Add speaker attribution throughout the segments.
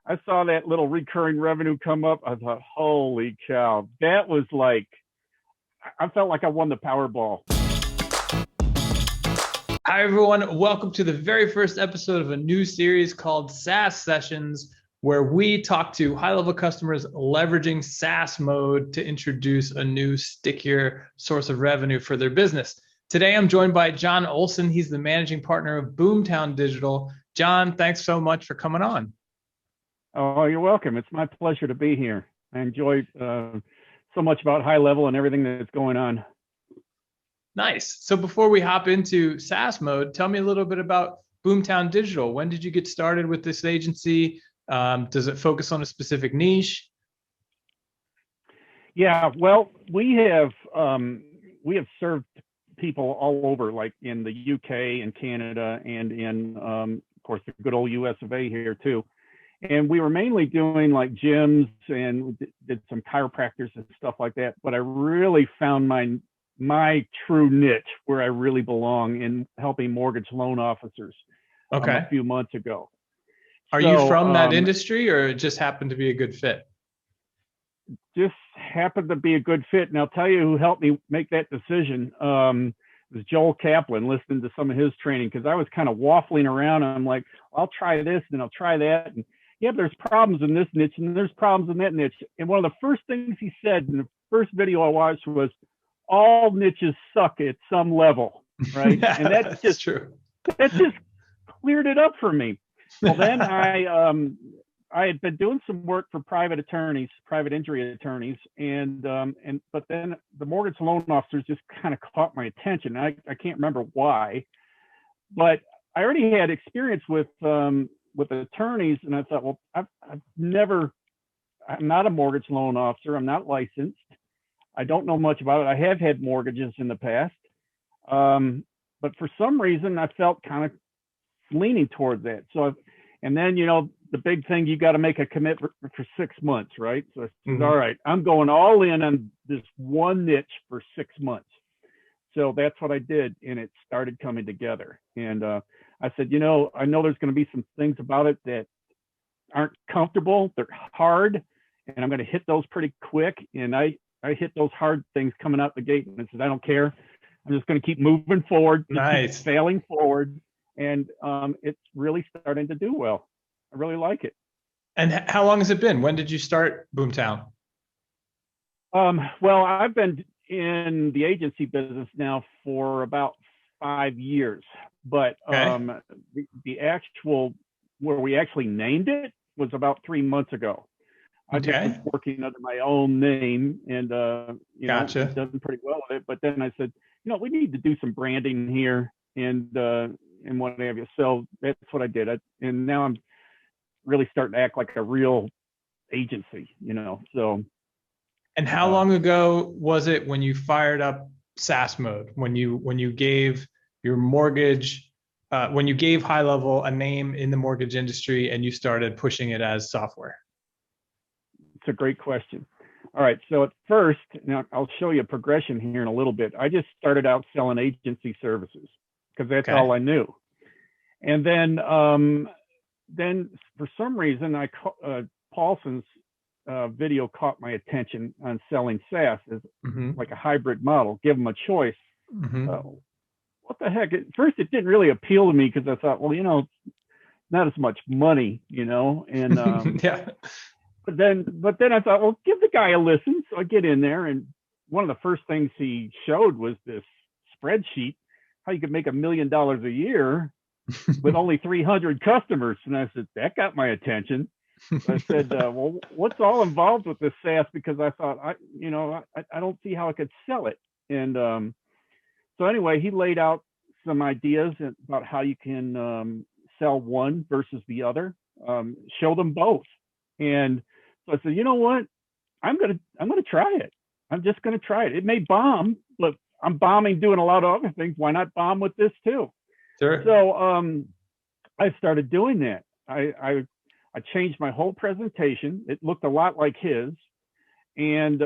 Speaker 1: I saw that little recurring revenue come up. I thought, holy cow, that was like, I felt like I won the Powerball.
Speaker 2: Hi, everyone. Welcome to the very first episode of a new series called SaaS Sessions, where we talk to high-level customers leveraging SaaS mode to introduce a new, stickier source of revenue for their business. Today, I'm joined by John Olson. He's the managing partner of BoomTown Digital. John, thanks so much for coming on.
Speaker 1: Oh, you're welcome. It's my pleasure to be here. I enjoy so much about high level and everything that's going on.
Speaker 2: Nice. So before we hop into SaaS mode, tell me a little bit about BoomTown Digital. When did you get started with this agency? Does it focus on a specific niche?
Speaker 1: Yeah, well, we have served people all over, like in the UK and Canada, and in of course the good old US of A here too. And we were mainly doing like gyms and did some chiropractors and stuff like that. But I really found my true niche where I really belong in helping mortgage loan officers a few months ago.
Speaker 2: Are you from that industry, or it just happened to be a good fit?
Speaker 1: Just happened to be a good fit. And I'll tell you who helped me make that decision. Was Joel Kaplan, listening to some of his training, because I was kind of waffling around and I'm like, I'll try this and I'll try that. And yeah, there's problems in this niche and there's problems in that niche. And one of the first things he said in the first video I watched was, all niches suck at some level, right?
Speaker 2: Yeah,
Speaker 1: and that's just
Speaker 2: true.
Speaker 1: That just cleared it up for me. Well, then I had been doing some work for private attorneys, private injury attorneys, but then the mortgage loan officers just kind of caught my attention. I can't remember why, but I already had experience with attorneys, and I thought, well, I'm not a mortgage loan officer. I'm not licensed. I don't know much about it. I have had mortgages in the past, but for some reason I felt kind of leaning toward that. So, and then, the big thing, you got to make a commitment for 6 months, right? So I said, all right, I'm going all in on this one niche for 6 months. So that's what I did, and it started coming together. And I said, I know there's going to be some things about it that aren't comfortable. They're hard, and I'm going to hit those pretty quick. And I hit those hard things coming out the gate, and I said, I don't care. I'm just going to keep moving forward, keep failing forward. And it's really starting to do well. I really like it.
Speaker 2: And how long has it been? When did you start BoomTown?
Speaker 1: Well, I've been in the agency business now for about 5 years, but the actual, where we actually named it, was about 3 months ago. I just was working under my own name, and
Speaker 2: Gotcha.
Speaker 1: done pretty well with it. But then I said, we need to do some branding here, and what have you. So that's what I did. And now I'm really starting to act like a real agency, So.
Speaker 2: And how long ago was it when you fired up SaaS mode? When you gave your mortgage, when you gave High Level a name in the mortgage industry and you started pushing it as software?
Speaker 1: It's a great question. All right. So at first, now I'll show you a progression here in a little bit. I just started out selling agency services because that's all I knew. And then for some reason, Paulson's video caught my attention on selling SaaS as like a hybrid model. Give them a choice. What the heck? At first, it didn't really appeal to me because I thought, well, not as much money, and
Speaker 2: yeah.
Speaker 1: But then I thought, well, give the guy a listen. So I get in there, and one of the first things he showed was this spreadsheet, how you could make $1 million a year with only 300 customers. And I said, that got my attention. So I said, well, what's all involved with this SaaS? Because I thought, I don't see how I could sell it. And so anyway, he laid out some ideas about how you can sell one versus the other, show them both. And so I said, you know what? I'm gonna try it. I'm just gonna try it. It may bomb, but I'm bombing doing a lot of other things. Why not bomb with this too?
Speaker 2: Sure.
Speaker 1: So I started doing that. I changed my whole presentation. It looked a lot like his. And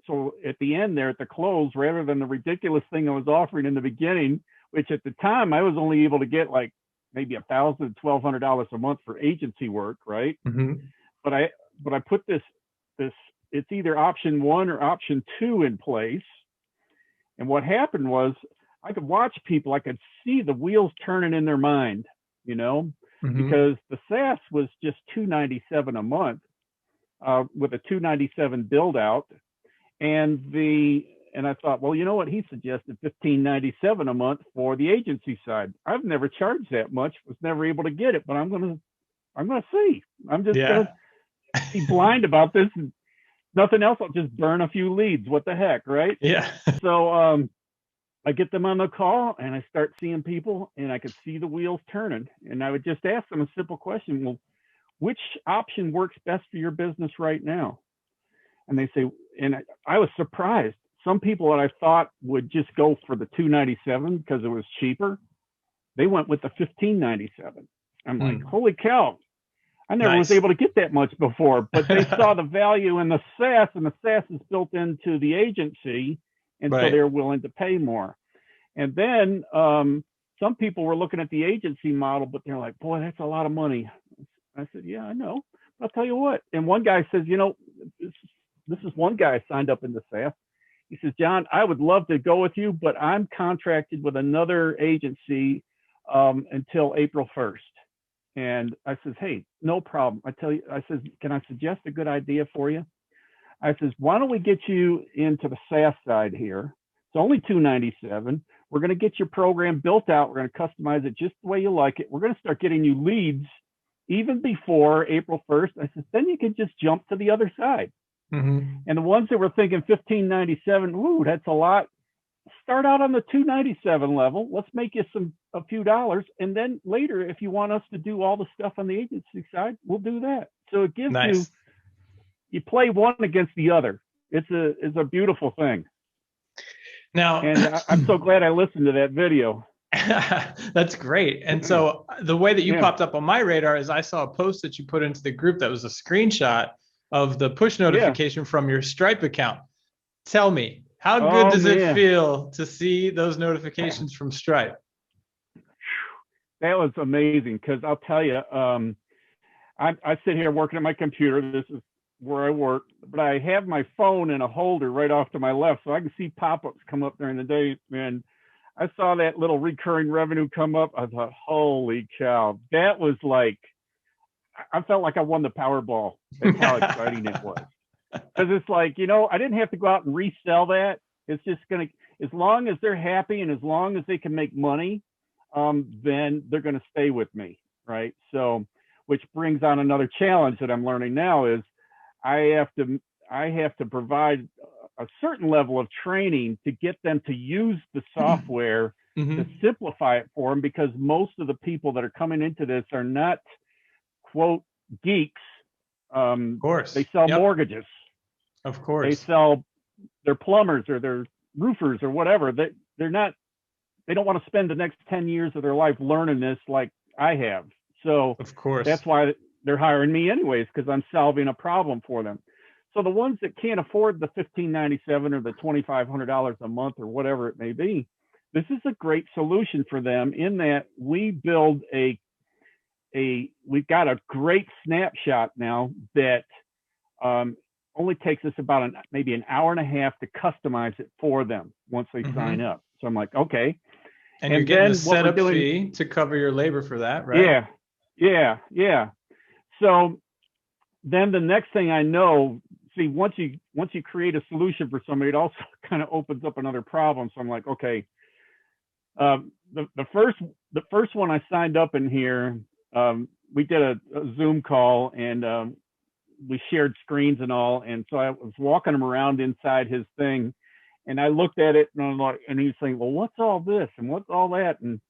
Speaker 1: so at the end there, at the close, rather than the ridiculous thing I was offering in the beginning, which at the time I was only able to get like maybe $1,000, $1,200 a month for agency work, right? But I put this it's either option 1 or option 2 in place. And what happened was I could watch people, I could see the wheels turning in their mind, because the SaaS was just $297 a month with a $297 build out. And I thought, well, you know what? He suggested $1,597 a month for the agency side. I've never charged that much, was never able to get it, but I'm gonna see. I'm just gonna be blind about this. And nothing else. I'll just burn a few leads. What the heck, right?
Speaker 2: Yeah.
Speaker 1: So I get them on the call and I start seeing people and I could see the wheels turning. And I would just ask them a simple question. Well, which option works best for your business right now? And they say, and I was surprised. Some people that I thought would just go for the $297 because it was cheaper, they went with the $1,597. I'm like, holy cow. I never was able to get that much before, but they saw the value in the SaaS, and the SaaS is built into the agency, and so they're willing to pay more. And then some people were looking at the agency model, but they're like, boy, that's a lot of money. I said, yeah, I know. I'll tell you what. And one guy says, this is one guy signed up in the SaaS. He says, John, I would love to go with you, but I'm contracted with another agency until April 1st. And I says, hey, no problem. I says, can I suggest a good idea for you? I says, why don't we get you into the SaaS side here? It's only $297. We're going to get your program built out. We're going to customize it just the way you like it. We're going to start getting you leads even before April 1st. I said, then you can just jump to the other side. And the ones that were thinking $1,597, ooh, that's a lot. Start out on the $297 level. Let's make you a few dollars. And then later, if you want us to do all the stuff on the agency side, we'll do that. So it gives you play one against the other. It's a beautiful thing.
Speaker 2: Now,
Speaker 1: and I'm so glad I listened to that video.
Speaker 2: That's great. And so the way that you popped up on my radar is I saw a post that you put into the group that was a screenshot of the push notification from your Stripe account. Tell me, how good does it feel to see those notifications from Stripe?
Speaker 1: That was amazing, because I'll tell you, I sit here working at my computer. This is where I work, but I have my phone in a holder right off to my left, so I can see pop-ups come up during the day. And I saw that little recurring revenue come up. I thought, holy cow, that was like, I felt like I won the Powerball. That's how exciting it was. Because it's like, I didn't have to go out and resell that. It's just going to, as long as they're happy and as long as they can make money, then they're going to stay with me, right? So, which brings on another challenge that I'm learning now is I have to provide a certain level of training to get them to use the software to simplify it for them, because most of the people that are coming into this are not, quote, geeks. Of
Speaker 2: course.
Speaker 1: They sell mortgages.
Speaker 2: Of course.
Speaker 1: They sell, they're plumbers or they're roofers or whatever. They don't want to spend the next 10 years of their life learning this like I have. So
Speaker 2: of course,
Speaker 1: that's why they're hiring me anyways, because I'm solving a problem for them. So the ones that can't afford the $1,597 or the $2,500 a month or whatever it may be, this is a great solution for them in that we build we've got a great snapshot now that only takes us about maybe an hour and a half to customize it for them once they sign up. So I'm like, okay.
Speaker 2: And you're getting a setup fee to cover your labor for that, right?
Speaker 1: Yeah. So then the next thing I know, see, once you create a solution for somebody, it also kind of opens up another problem. So I'm like, okay, the first one I signed up in here, we did a Zoom call and we shared screens and all. And so I was walking him around inside his thing, and I looked at it and I'm like, and he was saying, well, what's all this and what's all that? And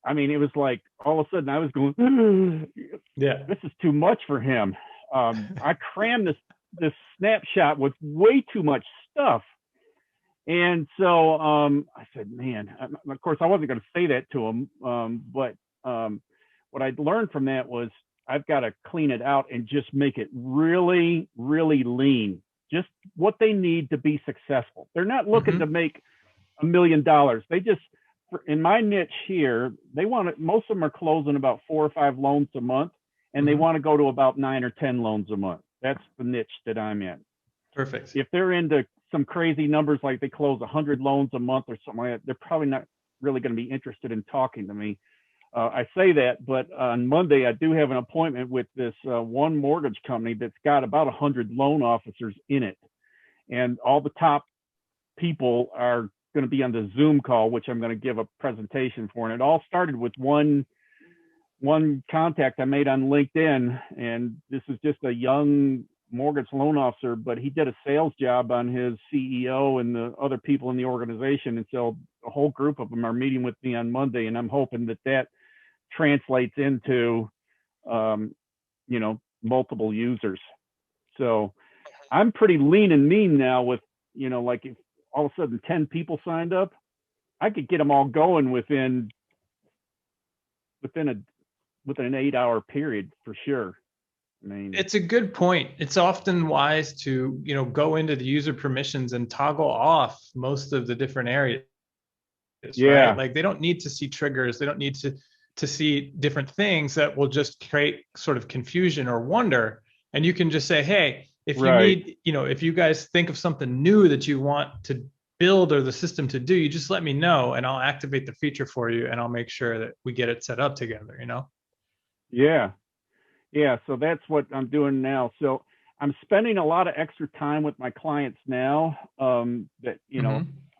Speaker 1: I mean, it was like all of a sudden I was going, this is too much for him. I crammed this snapshot with way too much stuff. And so I said, man, of course I wasn't going to say that to him. But what I learned from that was I've got to clean it out and just make it really, really lean, just what they need to be successful. They're not looking to make $1 million. They just, in my niche here, most of them are closing about 4 or 5 loans a month, and they want to go to about 9 or 10 loans a month. That's the niche that I'm in.
Speaker 2: Perfect.
Speaker 1: If they're into some crazy numbers, like they close 100 loans a month or something like that, they're probably not really going to be interested in talking to me. I say that, but on Monday, I do have an appointment with this one mortgage company that's got about 100 loan officers in it. And all the top people are going to be on the Zoom call, which I'm going to give a presentation for. And it all started with one contact I made on LinkedIn. And this is just a young mortgage loan officer, but he did a sales job on his CEO and the other people in the organization. And so a whole group of them are meeting with me on Monday. And I'm hoping that translates into, multiple users. So I'm pretty lean and mean now with, like if all of a sudden 10 people signed up, I could get them all going within an 8-hour period for sure. I mean,
Speaker 2: it's a good point. It's often wise to, go into the user permissions and toggle off most of the different areas.
Speaker 1: Yeah.
Speaker 2: Right? Like they don't need to see triggers. They don't need to see different things that will just create sort of confusion or wonder. And you can just say, hey, if you need, if you guys think of something new that you want to build or the system to do, you just let me know and I'll activate the feature for you and I'll make sure that we get it set up together,
Speaker 1: Yeah. Yeah. So that's what I'm doing now. So I'm spending a lot of extra time with my clients now that,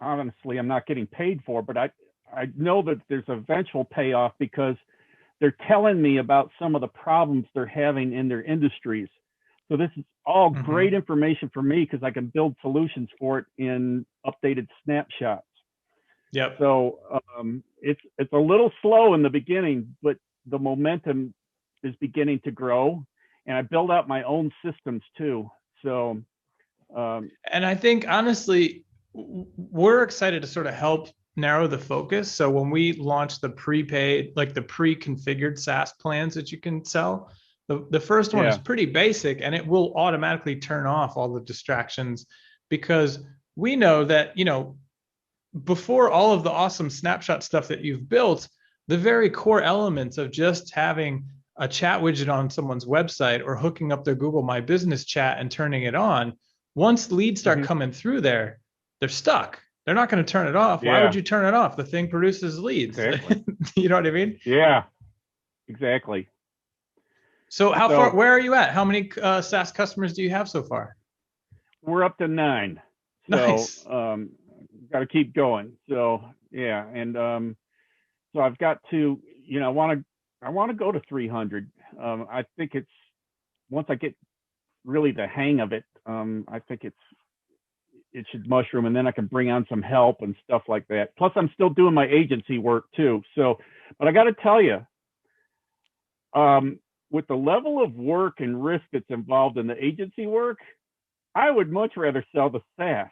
Speaker 1: honestly, I'm not getting paid for, but I know that there's eventual payoff because they're telling me about some of the problems they're having in their industries. So this is all great information for me because I can build solutions for it in updated snapshots.
Speaker 2: Yep.
Speaker 1: So it's a little slow in the beginning, but the momentum is beginning to grow, and I build out my own systems too. So,
Speaker 2: and I think honestly, we're excited to sort of help narrow the focus. So when we launch the prepaid, like the pre-configured SaaS plans that you can sell, the first one is pretty basic and it will automatically turn off all the distractions because we know that, before all of the awesome snapshot stuff that you've built, the very core elements of just having a chat widget on someone's website or hooking up their Google My Business chat and turning it on, once leads start coming through there, they're stuck. They're not going to turn it off. Why would you turn it off? The thing produces leads.
Speaker 1: Exactly.
Speaker 2: You know what I mean?
Speaker 1: Yeah, exactly.
Speaker 2: So where are you at? How many SaaS customers do you have so far?
Speaker 1: We're up to 9.
Speaker 2: Nice.
Speaker 1: So got to keep going. So yeah. And so I've got to, I want to go to 300. I think it's, once I get really the hang of it, I think it should mushroom, and then I can bring on some help and stuff like that. Plus I'm still doing my agency work too. So, but I got to tell you, with the level of work and risk that's involved in the agency work, I would much rather sell the SaaS.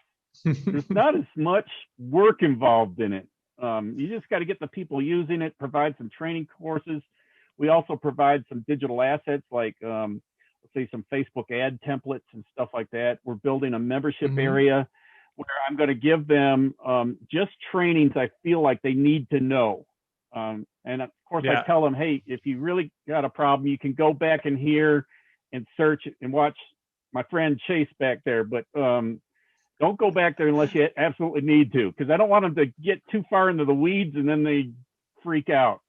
Speaker 1: There's not as much work involved in it. You just got to get the people using it, provide some training courses. We also provide some digital assets like, let's say, some Facebook ad templates and stuff like that. We're building a membership area where I'm going to give them just trainings I feel like they need to know. And of course, I tell them, hey, if you really got a problem, you can go back in here and search and watch my friend Chase back there. But don't go back there unless you absolutely need to, because I don't want them to get too far into the weeds and then they freak out.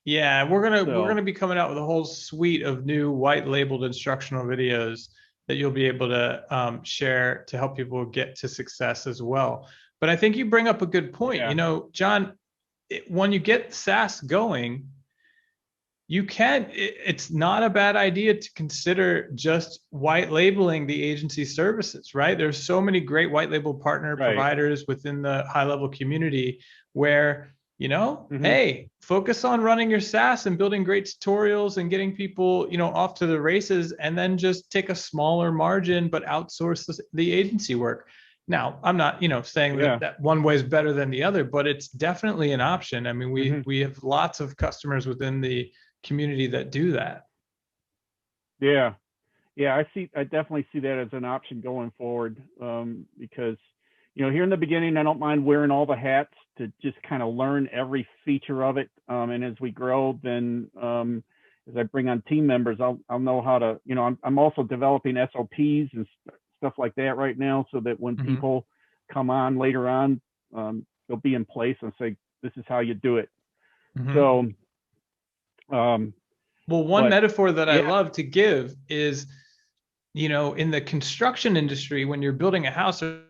Speaker 2: Yeah, we're gonna be coming out with a whole suite of new white labeled instructional videos that you'll be able to share to help people get to success as well. But I think you bring up a good point.
Speaker 1: Yeah.
Speaker 2: John, when you get SaaS going, it's not a bad idea to consider just white labeling the agency services, right? There's so many great white label partner providers within the high level community where, hey, focus on running your SaaS and building great tutorials and getting people, off to the races, and then just take a smaller margin, but outsource the agency work. Now, I'm not, saying that one way is better than the other, but it's definitely an option. I mean, we have lots of customers within the community that do that.
Speaker 1: Yeah. I definitely see that as an option going forward, because, here in the beginning, I don't mind wearing all the hats to just kind of learn every feature of it. And as we grow, then as I bring on team members, I'll know how to, I'm also developing SOPs and stuff like that right now, so that when people come on later on, they'll be in place and say, this is how you do it. So,
Speaker 2: well, one metaphor that I love to give is, in the construction industry, when you're building a house or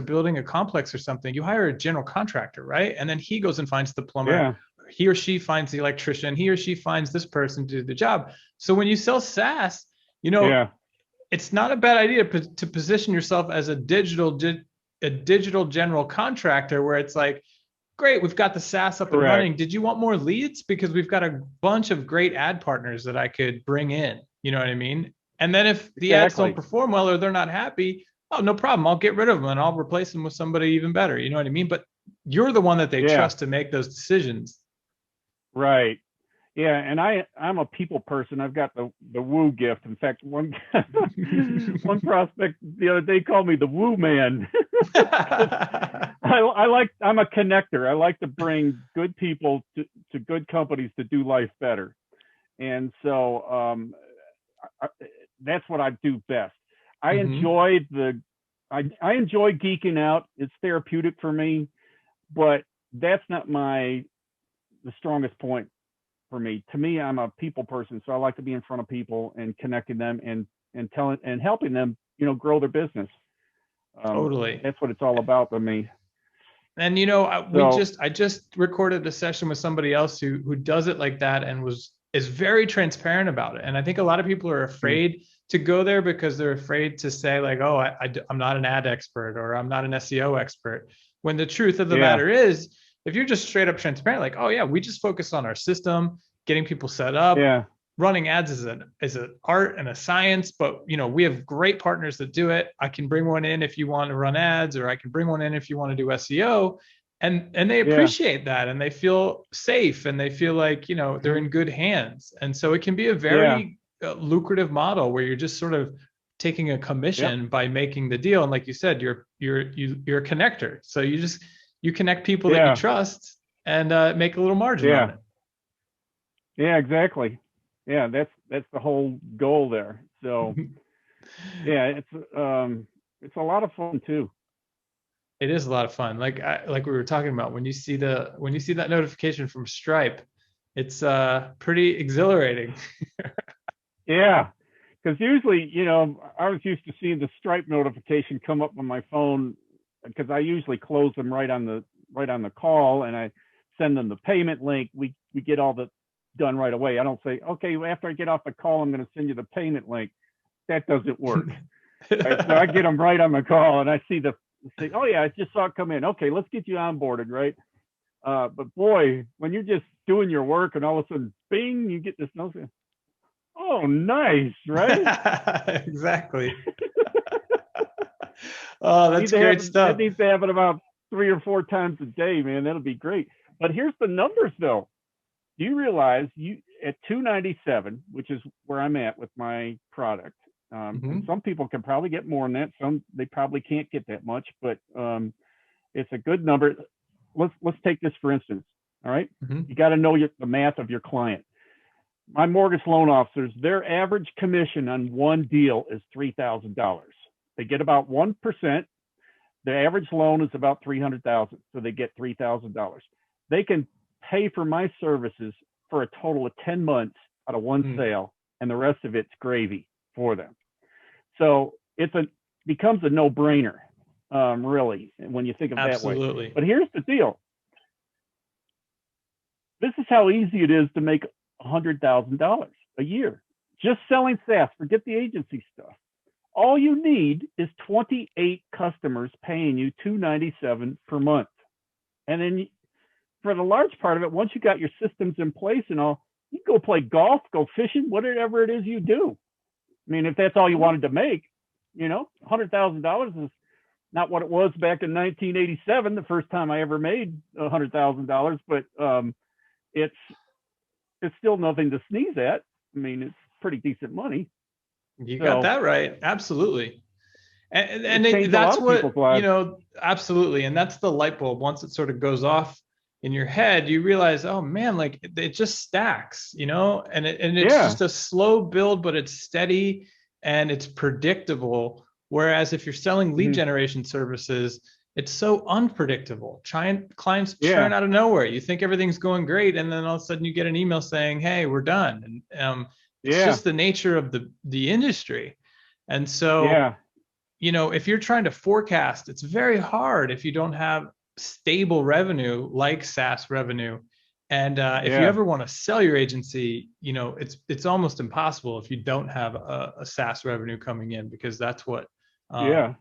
Speaker 2: building a complex or something, you hire a general contractor, right? And then he goes and finds the plumber.
Speaker 1: Yeah.
Speaker 2: He or she finds the electrician. He or she finds this person to do the job. So when you sell SaaS, it's not a bad idea to position yourself as a digital general contractor, where it's like, great, we've got the SaaS up and running. Did you want more leads? Because we've got a bunch of great ad partners that I could bring in. You know what I mean? And then if the ads don't perform well or they're not happy, oh, no problem. I'll get rid of them and I'll replace them with somebody even better. You know what I mean? But you're the one that they trust to make those decisions.
Speaker 1: Right. Yeah. And I'm a people person. I've got the woo gift. In fact, one prospect the other day called me the woo man. I'm a connector. I like to bring good people to good companies to do life better. And so that's what I do best. I enjoy I enjoy geeking out. It's therapeutic for me, but that's not the strongest point for me. To me, I'm a people person, so I like to be in front of people and connecting them and telling and helping them, grow their business.
Speaker 2: Totally.
Speaker 1: That's what it's all about to me.
Speaker 2: And I just recorded a session with somebody else who does it like that and is very transparent about it. And I think a lot of people are afraid to go there because they're afraid to say like, oh, I'm not an ad expert or I'm not an SEO expert. When the truth of the matter is, if you're just straight up transparent, like, oh yeah, we just focus on our system, getting people set up. Yeah. Running ads is an art and a science, but we have great partners that do it. I can bring one in if you want to run ads, or I can bring one in if you want to do SEO. And they appreciate that, and they feel safe, and they feel like, they're in good hands. And so it can be a very lucrative model where you're just sort of taking a commission by making the deal. And like you said, you're a connector. So you connect people that you trust and make a little margin on it.
Speaker 1: Yeah, exactly. Yeah, that's the whole goal there. So it's a lot of fun too.
Speaker 2: It is a lot of fun. Like we were talking about, when you see that notification from Stripe, it's pretty exhilarating.
Speaker 1: Yeah, because usually, I was used to seeing the Stripe notification come up on my phone, because I usually close them right on the call, and I send them the payment link. We get all the done right away. I don't say, okay, after I get off the call, I'm going to send you the payment link. That doesn't work. Right, so I get them right on the call, and I say, oh yeah, I just saw it come in. Okay, let's get you onboarded, right? But boy, when you're just doing your work and all of a sudden, bing, you get this notification. Oh, nice, right?
Speaker 2: Exactly. Oh, that's great stuff.
Speaker 1: That needs to happen about 3 or 4 times a day, man. That'll be great. But here's the numbers, though. Do you realize at $297, which is where I'm at with my product? And some people can probably get more than that. Some they probably can't get that much, but it's a good number. Let's take this for instance. All right, you got to know the math of your client. My mortgage loan officers, their average commission on one deal is $3,000. They get about 1%. The average loan is about $300,000, so they get $3,000. They can pay for my services for a total of 10 months out of one sale, and the rest of it's gravy for them. So becomes a no-brainer, really, when you think of that way. But here's the deal. This is how easy it is to make $100,000 a year. Just selling SaaS, forget the agency stuff. All you need is 28 customers paying you $297 per month. And then for the large part of it, once you got your systems in place and all, you go play golf, go fishing, whatever it is you do. I mean, if that's all you wanted to make, $100,000 is not what it was back in 1987, the first time I ever made $100,000, but it's still nothing to sneeze at. I mean, it's pretty decent money.
Speaker 2: You got that right. Absolutely. That's what,
Speaker 1: people's lives.
Speaker 2: absolutely. And that's the light bulb. Once it sort of goes off in your head, you realize, oh man, like it just stacks, and it's
Speaker 1: Yeah.
Speaker 2: just a slow build, but it's steady and it's predictable. Whereas if you're selling lead
Speaker 1: Mhm.
Speaker 2: generation services, it's so unpredictable. Clients churn
Speaker 1: Yeah.
Speaker 2: out of nowhere. You think everything's going great, and then all of a sudden you get an email saying, "Hey, we're done." And it's
Speaker 1: Yeah.
Speaker 2: just the nature of the industry. And so,
Speaker 1: Yeah.
Speaker 2: if you're trying to forecast, it's very hard if you don't have stable revenue like SaaS revenue. And if you
Speaker 1: Yeah.
Speaker 2: ever want to sell your agency, it's almost impossible if you don't have a SaaS revenue coming in, because that's what
Speaker 1: Yeah.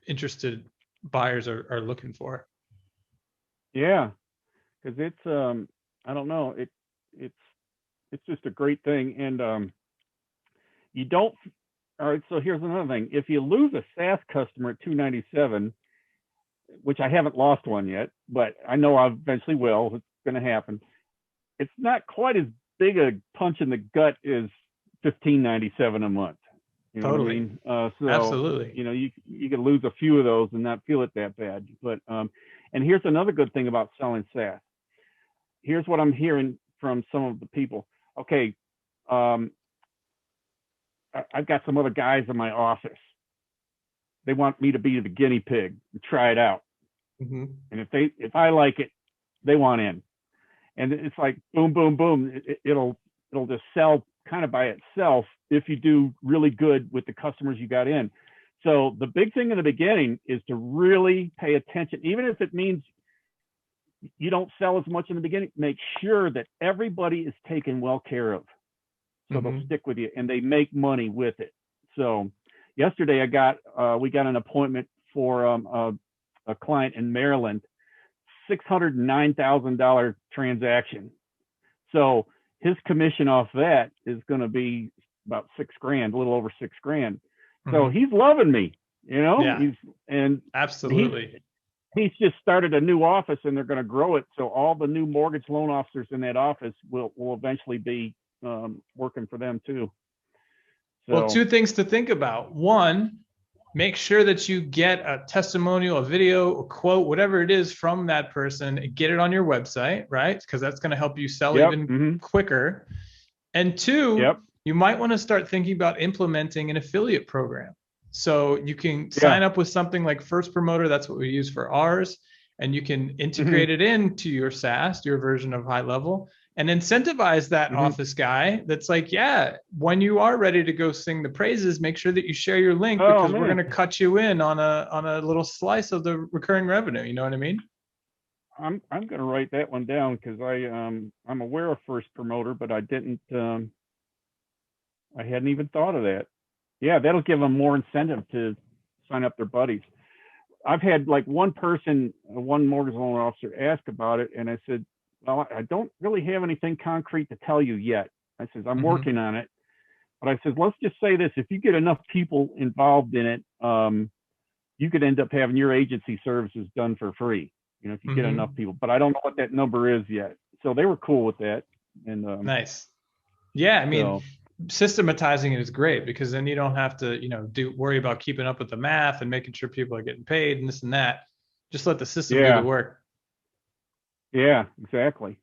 Speaker 2: interested buyers are looking for.
Speaker 1: Yeah. Because I don't know, it's it's just a great thing, and you don't. All right, so here's another thing: if you lose a SaaS customer at 297, which I haven't lost one yet, but I know I eventually will. It's going to happen. It's not quite as big a punch in the gut as 1597 a month. You know what I
Speaker 2: Totally.
Speaker 1: mean? So
Speaker 2: Absolutely.
Speaker 1: you could lose a few of those and not feel it that bad. But and here's another good thing about selling SaaS. Here's what I'm hearing from some of the people. Okay, um, I've got some other guys in my office. They want me to be the guinea pig and try it out.
Speaker 2: Mm-hmm.
Speaker 1: And if I like it, they want in. And it's like boom, boom, boom. It'll just sell kind of by itself if you do really good with the customers you got in. So the big thing in the beginning is to really pay attention, even if it means you don't sell as much in the beginning. Make sure that everybody is taken well care of, so
Speaker 2: Mm-hmm.
Speaker 1: they'll stick with you and they make money with it. So yesterday we got an appointment for a client in Maryland, $609,000 transaction. So his commission off that is going to be about $6,000, a little over $6,000. So
Speaker 2: Mm-hmm.
Speaker 1: he's loving me,
Speaker 2: Yeah,
Speaker 1: and
Speaker 2: absolutely.
Speaker 1: he's just started a new office and they're going to grow it. So all the new mortgage loan officers in that office will eventually be working for them too.
Speaker 2: Well,
Speaker 1: So
Speaker 2: two things to think about. One, make sure that you get a testimonial, a video, a quote, whatever it is from that person, and get it on your website, right? Because that's going to help you sell
Speaker 1: yep,
Speaker 2: even quicker. And two,
Speaker 1: yep,
Speaker 2: you might want to start thinking about implementing an affiliate program. So you can
Speaker 1: yeah,
Speaker 2: sign up with something like First Promoter. That's what we use for ours. And you can
Speaker 1: mm-hmm,
Speaker 2: integrate it into your SaaS, your version of high level, and incentivize that
Speaker 1: mm-hmm.
Speaker 2: office guy that's like, yeah, when you are ready to go sing the praises, make sure that you share your link,
Speaker 1: Oh
Speaker 2: because we're going
Speaker 1: man,
Speaker 2: to cut you in on a little slice of the recurring revenue. You know what I mean?
Speaker 1: I'm going to write that one down because I'm aware of First Promoter, but I didn't I hadn't even thought of that. Yeah, that'll give them more incentive to sign up their buddies. I've had like one mortgage loan officer ask about it, and I said, well, I don't really have anything concrete to tell you yet. I says, I'm
Speaker 2: Mm-hmm.
Speaker 1: working on it. But I said, let's just say this: if you get enough people involved in it, you could end up having your agency services done for free. If you get
Speaker 2: Mm-hmm.
Speaker 1: enough people. But I don't know what that number is yet. So they were cool with that. And
Speaker 2: Nice. Yeah, I mean,
Speaker 1: so
Speaker 2: systematizing it is great, because then you don't have to, worry about keeping up with the math and making sure people are getting paid and this and that. Just let the system do the
Speaker 1: yeah,
Speaker 2: work.
Speaker 1: yeah, exactly.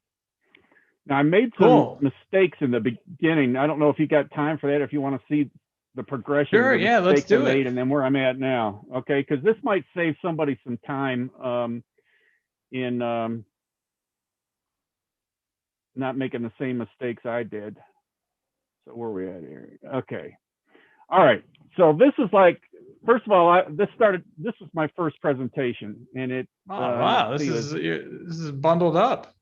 Speaker 1: Now I made some
Speaker 2: Cool.
Speaker 1: mistakes in the beginning. I don't know if you got time for that. If you want to see the progression of
Speaker 2: Sure.
Speaker 1: the
Speaker 2: Yeah, let's
Speaker 1: mistakes I
Speaker 2: do
Speaker 1: made
Speaker 2: it.
Speaker 1: and then where I'm at now. Okay, because this might save somebody some time in not making the same mistakes I did. So where are we at here? Okay. All right. So this is like, first of all, this was my first presentation, and
Speaker 2: Oh,
Speaker 1: you
Speaker 2: wow.
Speaker 1: can see
Speaker 2: This is bundled up.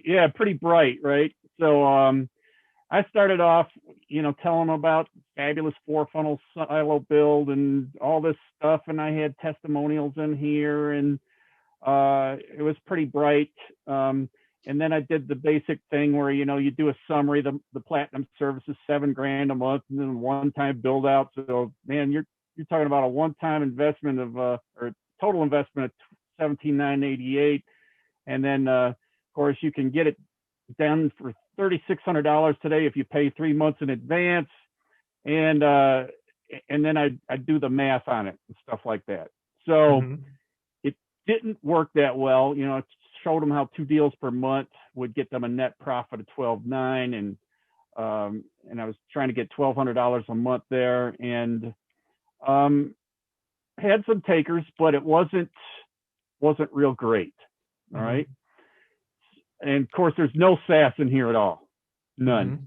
Speaker 1: yeah, pretty bright, right? So I started off, telling them about fabulous 4 funnel silo build and all this stuff, and I had testimonials in here, and it was pretty bright. And then I did the basic thing where you do a summary. The platinum service is $7,000 a month, and then one-time build out. So man, you're talking about a one-time investment of or total investment of 17,988, and then of course you can get it done for $3,600 today if you pay 3 months in advance. And and then I'd do the math on it and stuff like that. So
Speaker 2: Mhm.
Speaker 1: it didn't work that well. You know, it showed them how 2 deals per month would get them a net profit of 12.9, and I was trying to get $1,200 a month there, and had some takers, but it wasn't real great. All right. And of course, there's no SaaS in here at all, none.
Speaker 2: Mhm.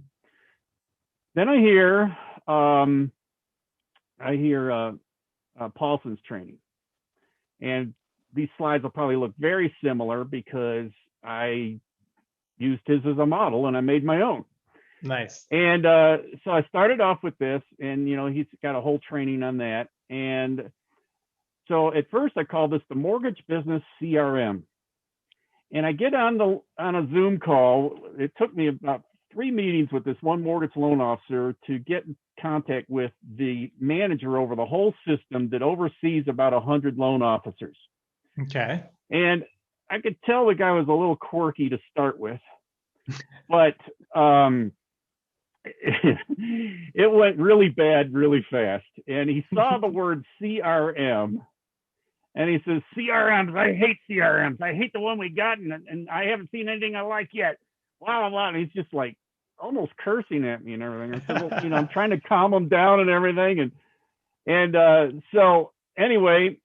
Speaker 1: Then I hear Paulson's training, and these slides will probably look very similar because I used his as a model and I made my own.
Speaker 2: Nice.
Speaker 1: And so I started off with this, and you know, he's got a whole training on that. And so at first I called this the Mortgage Business CRM. And I get on a Zoom call. It took me about 3 meetings with this one mortgage loan officer to get in contact with the manager over the whole system that oversees about 100 loan officers.
Speaker 2: Okay.
Speaker 1: And I could tell the guy was a little quirky to start with, but it went really bad really fast. And he saw the word CRM, and he says, CRMs, I hate CRMs. I hate the one we got, and I haven't seen anything I like yet. Wow. And he's just like almost cursing at me and everything. I said, well, you know, I'm trying to calm him down and everything. And so anyway,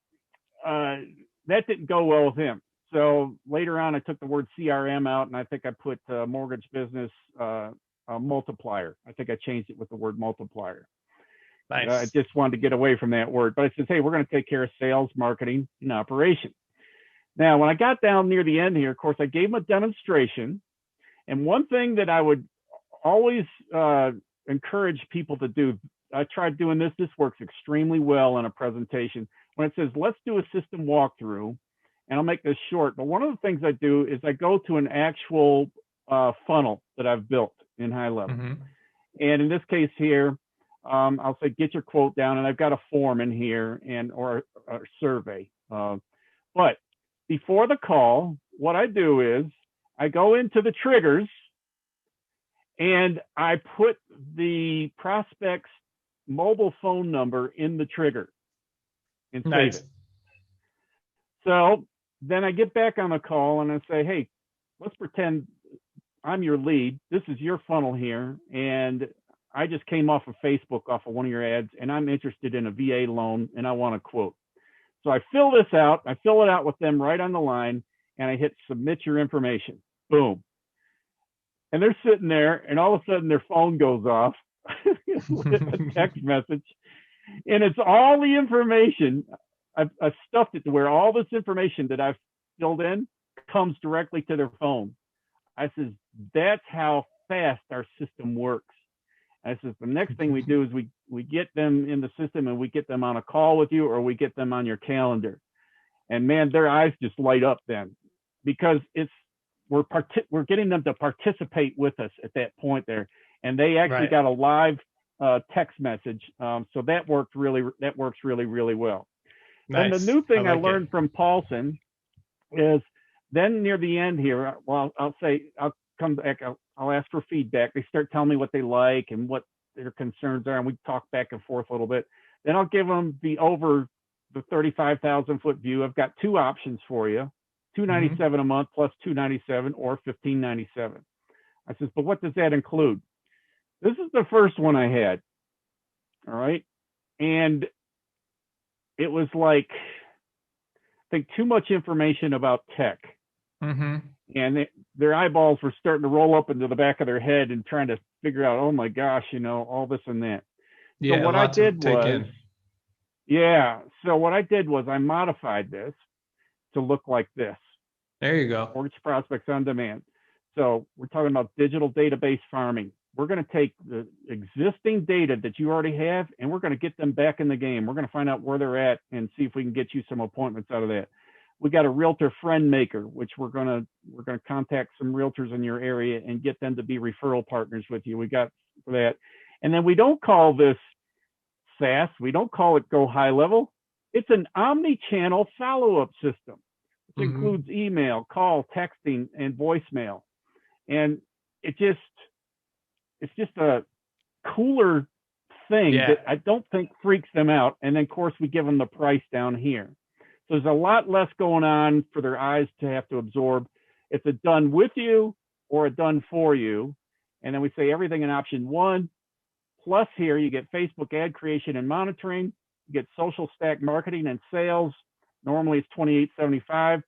Speaker 1: that didn't go well with him. So later on, I took the word CRM out, and I think I put mortgage business multiplier. I think I changed it with the word multiplier.
Speaker 2: Nice.
Speaker 1: I just wanted to get away from that word. But I said, hey, we're going to take care of sales, marketing, and operation. Now, when I got down near the end here, of course, I gave him a demonstration. And one thing that I would always encourage people to do, I tried doing this. This works extremely well in a presentation. When it says, let's do a system walkthrough, and I'll make this short, but one of the things I do is I go to an actual funnel that I've built in high level.
Speaker 2: Mm-hmm.
Speaker 1: And in this case here, I'll say, get your quote down, and I've got a form in here or a survey. But before the call, what I do is I go into the triggers and I put the prospect's mobile phone number in the trigger and save it. So then I get back on the call and I say, hey, let's pretend I'm your lead. This is your funnel here, and I just came off of Facebook off of one of your ads, and I'm interested in a VA loan, and I want a quote. So I fill this out. I fill it out with them right on the line, and I hit submit your information. Boom. And they're sitting there, and all of a sudden their phone goes off with a text message, and it's all the information. I've stuffed it to where all this information that I've filled in comes directly to their phone. I says, that's how fast our system works. I says, the next thing we do is we get them in the system, and we get them on a call with you, or we get them on your calendar. And man, their eyes just light up then, because we're getting them to participate with us at that point there. And they actually got a live text message. So that works really well. Nice. And the new thing I learned from Paulson is then near the end here, well, I'll come back, I'll ask for feedback. They start telling me what they like and what their concerns are, and we talk back and forth a little bit. Then I'll give them the 35,000 foot view. I've got 2 options for you, $297 a month plus $297 or $1,597. I says, but what does that include? This is the first one I had. All right. And it was like, I think, too much information about tech. Mm-hmm. And their eyeballs were starting to roll up into the back of their head and trying to figure out, oh my gosh, all this and that.
Speaker 2: Yeah,
Speaker 1: so what I did was I modified this to look like this.
Speaker 2: There you go.
Speaker 1: Mortgage prospects on demand. So we're talking about digital database farming. We're going to take the existing data that you already have, and we're going to get them back in the game. We're going to find out where they're at and see if we can get you some appointments out of that. We got a realtor friend maker, which we're going to contact some realtors in your area and get them to be referral partners with you. We got that. And then we don't call this SaaS. We don't call it Go High Level. It's an omni-channel follow-up system, which includes email, call, texting, and voicemail. And it's just a cooler thing
Speaker 2: Yeah.
Speaker 1: that I don't think freaks them out. And then, of course, we give them the price down here. So there's a lot less going on for their eyes to have to absorb. It's a done with you or a done for you. And then we say everything in option 1. Plus here, you get Facebook ad creation and monitoring. You get social stack marketing and sales. Normally it's $28.75.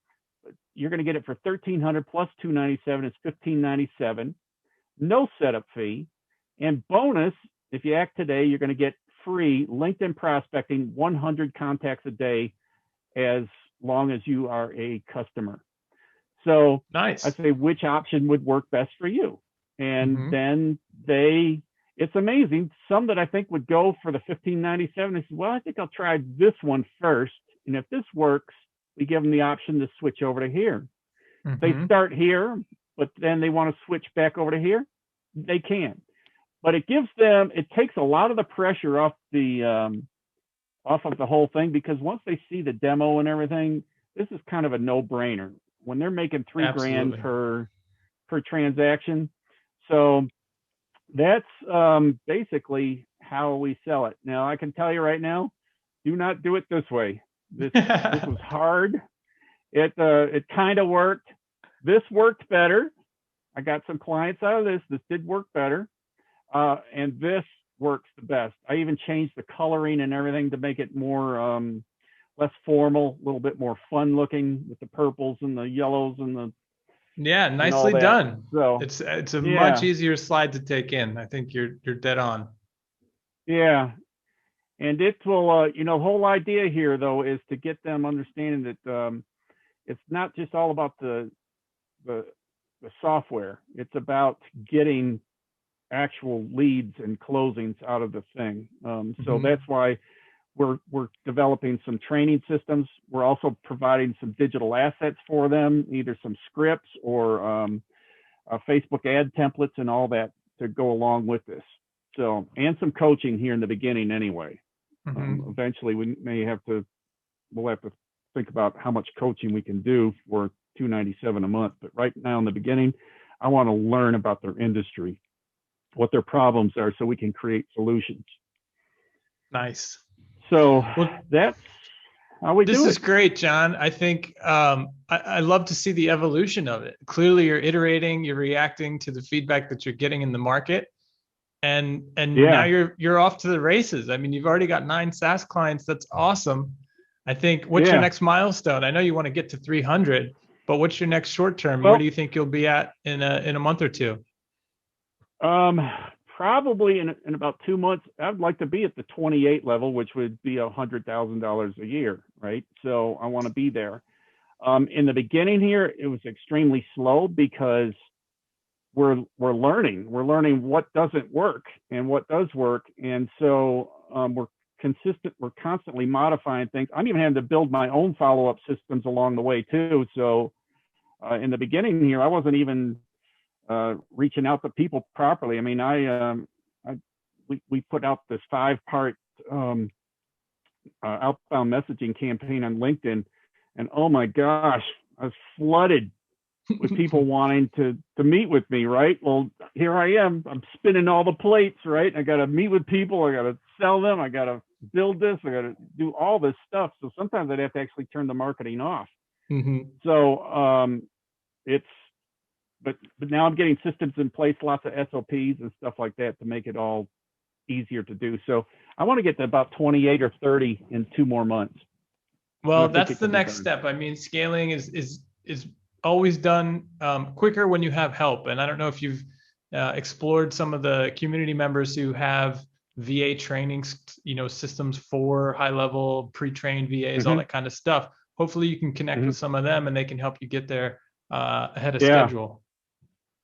Speaker 1: You're going to get it for $1,300 plus $297. It's $1,597. No setup fee. And bonus, if you act today, you're going to get free LinkedIn prospecting, 100 contacts a day, as long as you are a customer. So
Speaker 2: Nice.
Speaker 1: I say, which option would work best for you? And then it's amazing. Some that I think would go for the $1,597. They said, well, I think I'll try this one first. And if this works, we give them the option to switch over to here. They start here, but then they want to switch back over to here. They can. But it takes a lot of the pressure off of the whole thing, because once they see the demo and everything, this is kind of a no-brainer when they're making $3,000 per transaction. So that's basically how we sell it. Now, I can tell you right now, do not do it this way. This was hard. It kind of worked. This worked better. I got some clients out of this. This did work better. And this works the best. I even changed the coloring and everything to make it more less formal, a little bit more fun looking with the purples and the yellows and the
Speaker 2: nicely done.
Speaker 1: So
Speaker 2: it's a much easier slide to take in. I think you're dead on. Yeah.
Speaker 1: And it will the whole idea here though is to get them understanding that it's not just all about the software. It's about getting actual leads and closings out of the thing. So that's why we're developing some training systems. We're also providing some digital assets for them, either some scripts or Facebook ad templates and all that to go along with this. So, and some coaching here in the beginning anyway. Eventually we'll have to think about how much coaching we can do for $297 a month. But right now in the beginning, I want to learn about their industry, what their problems are, so we can create solutions.
Speaker 2: Nice.
Speaker 1: So that's how we do it.
Speaker 2: This is great, John. I think I love to see the evolution of it. Clearly you're iterating, you're reacting to the feedback that you're getting in the market. And now you're off to the races. I mean, you've already got 9 SaaS clients. That's awesome. I think, what's your next milestone? I know you want to get to 300, but what's your next short term? Where do you think you'll be at in a month or two?
Speaker 1: Probably in about 2 months. I'd like to be at the 28 level, which would be $100,000 a year, right? So I want to be there. In the beginning here, it was extremely slow because we're learning what doesn't work and what does work. And so we're constantly modifying things. I'm even having to build my own follow-up systems along the way too. So in the beginning here, I wasn't even reaching out to people properly. I mean, we put out this 5-part outbound messaging campaign on LinkedIn, and oh my gosh, I was flooded with people wanting to meet with me, right? Well, here I am. I'm spinning all the plates, right? I got to meet with people. I got to sell them. I got to build this. I got to do all this stuff. So sometimes I'd have to actually turn the marketing off. So but now I'm getting systems in place, lots of SOPs and stuff like that to make it all easier to do. So I want to get to about 28 or 30 in 2 more months.
Speaker 2: Well, that's the next step. I mean, scaling is always done quicker when you have help. And I don't know if you've explored some of the community members who have VA training, systems for high-level pre-trained VAs, all that kind of stuff. Hopefully you can connect with some of them and they can help you get there ahead of schedule.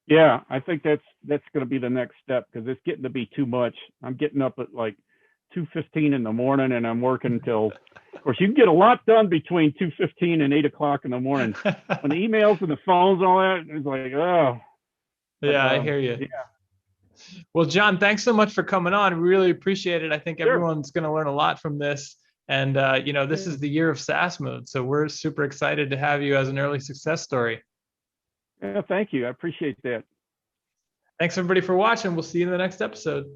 Speaker 1: Yeah, I think that's going to be the next step, because it's getting to be too much. I'm getting up at like 2:15 in the morning and I'm working until, of course, you can get a lot done between 2:15 and 8 o'clock in the morning. When the emails and the phones and all that, it's like, oh.
Speaker 2: Yeah, I hear you. Yeah. Well, John, thanks so much for coming on. We really appreciate it. I think everyone's going to learn a lot from this. And, this is the year of SaaS mode. So we're super excited to have you as an early success story.
Speaker 1: Yeah, thank you. I appreciate that.
Speaker 2: Thanks, everybody, for watching. We'll see you in the next episode.